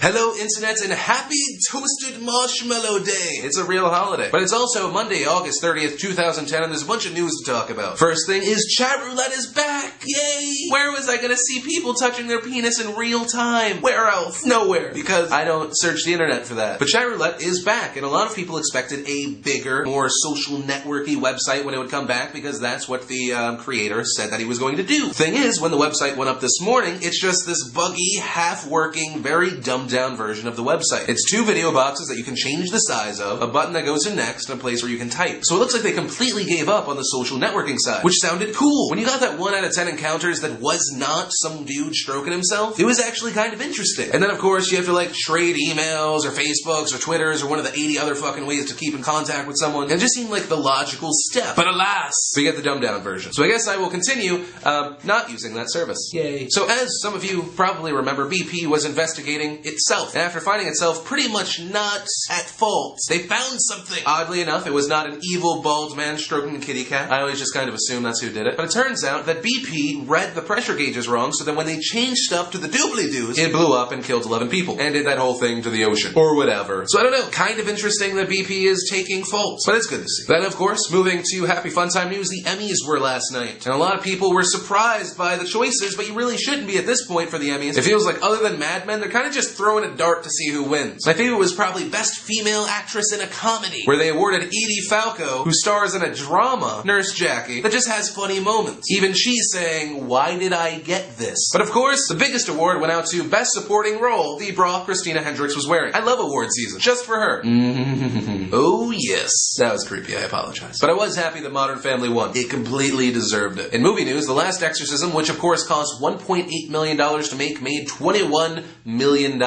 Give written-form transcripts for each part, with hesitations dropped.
Hello, Internet, and happy Toasted Marshmallow Day! It's a real holiday. But it's also Monday, August 30th, 2010, and there's a bunch of news to talk about. First thing is chat roulette is back! Yay! Where was I gonna see people touching their penis in real time? Where else? Nowhere. Because I don't search the internet for that. But chat roulette is back, and a lot of people expected a bigger, more social networky website when it would come back, because that's what the creator said that he was going to do. Thing is, when the website went up this morning, it's just this buggy, half-working, very dumbed down version of the website. It's two video boxes that you can change the size of, a button that goes to next, and a place where you can type. So it looks like they completely gave up on the social networking side, which sounded cool. When you got that 1 out of 10 encounters that was not some dude stroking himself, it was actually kind of interesting. And then of course you have to like trade emails or Facebooks or Twitters or one of the 80 other fucking ways to keep in contact with someone. And it just seemed like the logical step. But alas, we get the dumbed down version. So I guess I will continue not using that service. Yay. So as some of you probably remember, BP was investigating itself. And after finding itself pretty much not at fault, they found something. Oddly enough, it was not an evil bald man stroking a kitty cat. I always just kind of assume that's who did it. But it turns out that BP read the pressure gauges wrong, so that when they changed stuff to the doobly-doos, it blew up and killed 11 people. And did that whole thing to the ocean. Or whatever. So I don't know, kind of interesting that BP is taking faults. But it's good to see. Then of course, moving to happy fun time news, the Emmys were last night. And a lot of people were surprised by the choices, but you really shouldn't be at this point for the Emmys. It feels like other than Mad Men, they're kind of just throwing a dart to see who wins. My favorite was probably Best Female Actress in a Comedy, where they awarded Edie Falco, who stars in a drama, Nurse Jackie, that just has funny moments. Even she's saying, why did I get this? But of course, the biggest award went out to Best Supporting Role, the bra Christina Hendricks was wearing. I love award season, just for her. Oh yes. That was creepy, I apologize. But I was happy that Modern Family won. It completely deserved it. In movie news, The Last Exorcism, which of course cost $1.8 million to make, made $21 million.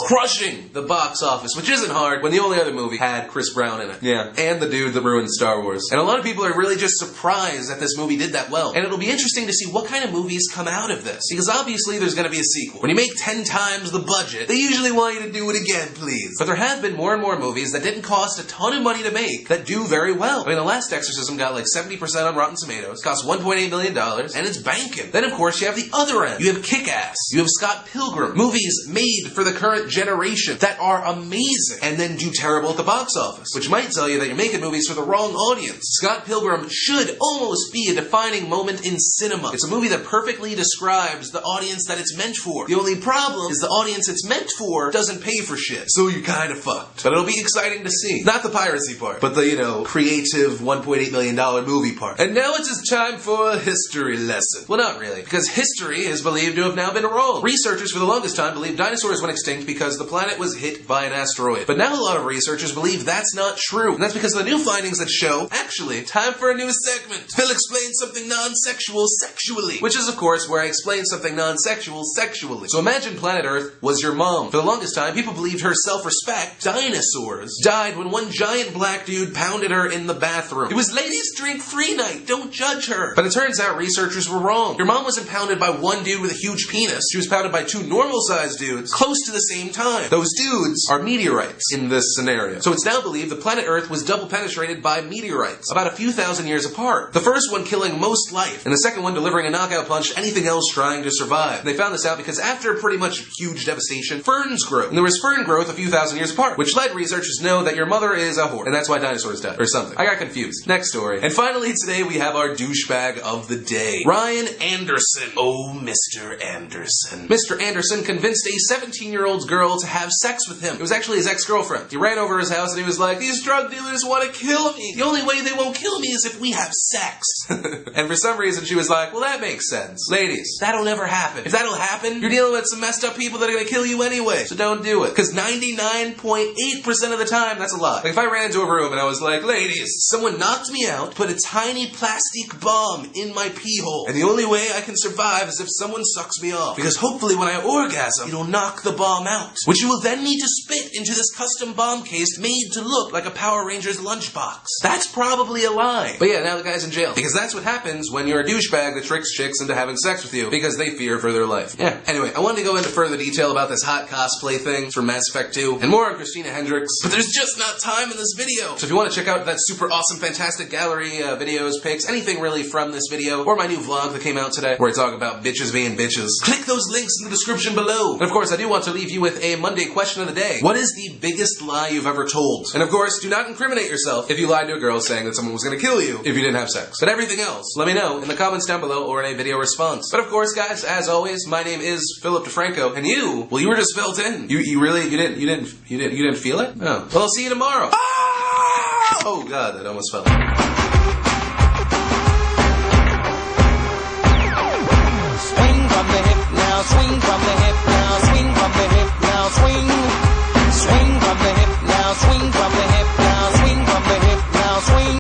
Crushing the box office, which isn't hard when the only other movie had Chris Brown in it. Yeah. And the dude that ruined Star Wars. And a lot of people are really just surprised that this movie did that well. And it'll be interesting to see what kind of movies come out of this. Because obviously there's going to be a sequel. When you make 10 times the budget, they usually want you to do it again, please. But there have been more and more movies that didn't cost a ton of money to make that do very well. I mean, The Last Exorcism got like 70% on Rotten Tomatoes, cost $1.8 million, and it's banking. Then of course you have the other end. You have Kick-Ass. You have Scott Pilgrim. Movies made for the current generation that are amazing and then do terrible at the box office, which might tell you that you're making movies for the wrong audience. Scott Pilgrim should almost be a defining moment in cinema. It's a movie that perfectly describes the audience that it's meant for. The only problem is the audience it's meant for doesn't pay for shit, so you're kind of fucked. But it'll be exciting to see. Not the piracy part, but the, creative $1.8 million movie part. And now it's just time for a history lesson. Well, not really, because history is believed to have now been wrong. Researchers for the longest time believed dinosaurs went extinct because the planet was hit by an asteroid. But now a lot of researchers believe that's not true. And that's because of the new findings that show, actually, time for a new segment. Phil explains something non-sexual sexually. Which is, of course, where I explain something non-sexual sexually. So imagine planet Earth was your mom. For the longest time, people believed her self-respect, dinosaurs, died when one giant black dude pounded her in the bathroom. It was ladies drink free night, don't judge her. But it turns out researchers were wrong. Your mom wasn't pounded by one dude with a huge penis. She was pounded by two normal-sized dudes close to the same time. Those dudes are meteorites in this scenario. So it's now believed the planet Earth was double penetrated by meteorites, about a few thousand years apart. The first one killing most life, and the second one delivering a knockout punch to anything else trying to survive. And they found this out because after pretty much huge devastation, ferns grow. And there was fern growth a few thousand years apart, which led researchers to know that your mother is a whore. And that's why dinosaurs died. Or something. I got confused. Next story. And finally today we have our douchebag of the day. Ryan Anderson. Oh, Mr. Anderson. Mr. Anderson convinced a 17-year-old girl to have sex with him. It was actually his ex-girlfriend. He ran over his house and he was like, these drug dealers want to kill me. The only way they won't kill me is if we have sex. And for some reason she was like, well, that makes sense. Ladies, that'll never happen. If that'll happen, you're dealing with some messed up people that are going to kill you anyway. So don't do it. Because 99.8% of the time, that's a lot. Like if I ran into a room and I was like, ladies, someone knocked me out, put a tiny plastic bomb in my pee hole, and the only way I can survive is if someone sucks me off. Because hopefully when I orgasm, it'll knock the bomb out, which you will then need to spit into this custom bomb case made to look like a Power Rangers lunchbox. That's probably a lie. But yeah, now the guy's in jail. Because that's what happens when you're a douchebag that tricks chicks into having sex with you, because they fear for their life. Yeah. Anyway, I wanted to go into further detail about this hot cosplay thing from Mass Effect 2, and more on Christina Hendricks, but there's just not time in this video. So if you want to check out that super awesome, fantastic gallery, videos, pics, anything really from this video, or my new vlog that came out today, where I talk about bitches being bitches, click those links in the description below. And of course, I do want to leave leave you with a Monday question of the day. What is the biggest lie you've ever told? And of course, do not incriminate yourself if you lied to a girl saying that someone was going to kill you if you didn't have sex. But everything else, let me know in the comments down below or in a video response. But of course, guys, as always, my name is Philip DeFranco, and you were just filled in. You didn't feel it? Oh. Well, I'll see you tomorrow. Ah! Oh god, that almost fell.